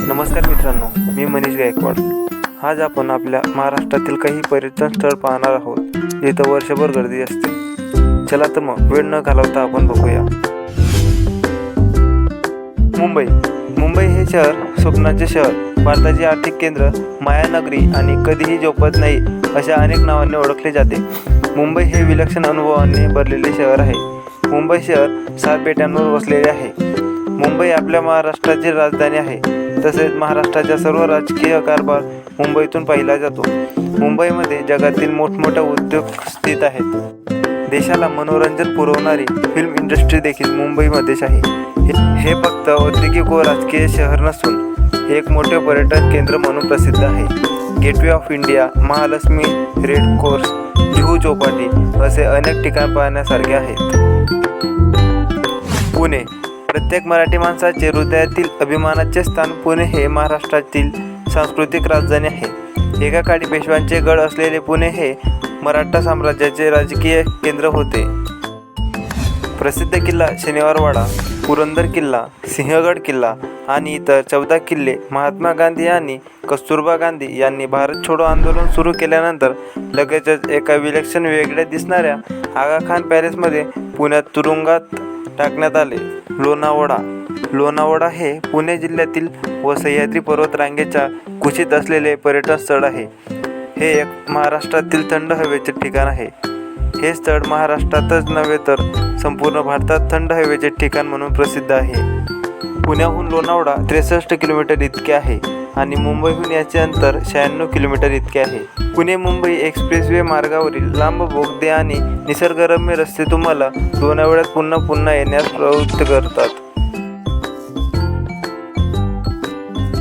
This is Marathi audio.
नमस्कार मित्रांनो, मी मनीष गायकवाड. आज आपण आपल्या महाराष्ट्रातील काही पर्यटन स्थळ पाहणार आहोत, जिथं वर्षभर गर्दी असते. चला तर मग वेळ न घालवता आपण बघूया. मुंबई हे शहर स्वप्नाचे शहर, भारताचे आर्थिक केंद्र, मायानगरी आणि कधीही झोपत नाही अशा अनेक नावांनी ओळखले जाते. मुंबई हे विलक्षण अनुभवांनी भरलेले शहर आहे. मुंबई शहर 7 बेटांवर वसलेले आहे. मुंबई आपल्या महाराष्ट्राची राजधानी आहे. तसेच महाराष्ट्राच्या सर्व राजकीय कारभार मुंबईतून पाहिला जातो. मुंबईमध्ये जगातील मोठमोठे उद्योग स्थित आहेत. देशाला मनोरंजन पुरवणारी फिल्म इंडस्ट्री देखील मुंबईमध्येच आहे. हे फक्त औद्योगिक व राजकीय शहर नसून एक मोठे पर्यटन केंद्र म्हणून प्रसिद्ध आहे. Gateway of India, Mahalakshmi, red course, Juhu Chowpatty असे अनेक ठिकाण पाहण्यासारखे आहेत. पुणे, प्रत्येक मराठी माणसाचे हृदयातील अभिमानाचे स्थान. पुणे हे महाराष्ट्रातील सांस्कृतिक राजधानी आहे. एका काळी पेशव्यांचे गड असलेले पुणे हे मराठा साम्राज्याचे राजकीय केंद्र होते. प्रसिद्ध किल्ला शनिवारवाडा, पुरंदर किल्ला, सिंहगड किल्ला आणि इतर 14 किल्ले. महात्मा गांधी आणि कस्तुरबा गांधी यांनी भारत छोडो आंदोलन सुरू केल्यानंतर लगेचच एका विलक्षण वेगळ्या दिसणाऱ्या आगा खान पॅलेसमध्ये पुण्यात तुरुंगात टाकण्यात आले. लोणावळा हे पुणे जिल्ह्यातील व सह्याद्री पर्वतरांगेच्या कुशीत असलेले पर्यटन स्थळ आहे. हे एक महाराष्ट्रातील थंड हवेचे ठिकाण आहे. हे स्थळ महाराष्ट्रातच नव्हे तर संपूर्ण भारतात थंड हवेचे ठिकाण म्हणून प्रसिद्ध आहे. पुण्याहून लोणावळा 63 किलोमीटर इतके आहे आणि मुंबईहून याचे अंतर 96 किलोमीटर इतके आहे. पुणे मुंबई एक्सप्रेसवे मार्गावरील लांब बोगदे आणि निसर्गरम्य रस्ते तुम्हाला लोणावळ्यात पुन्हा येण्यास प्रवृत्त करतात.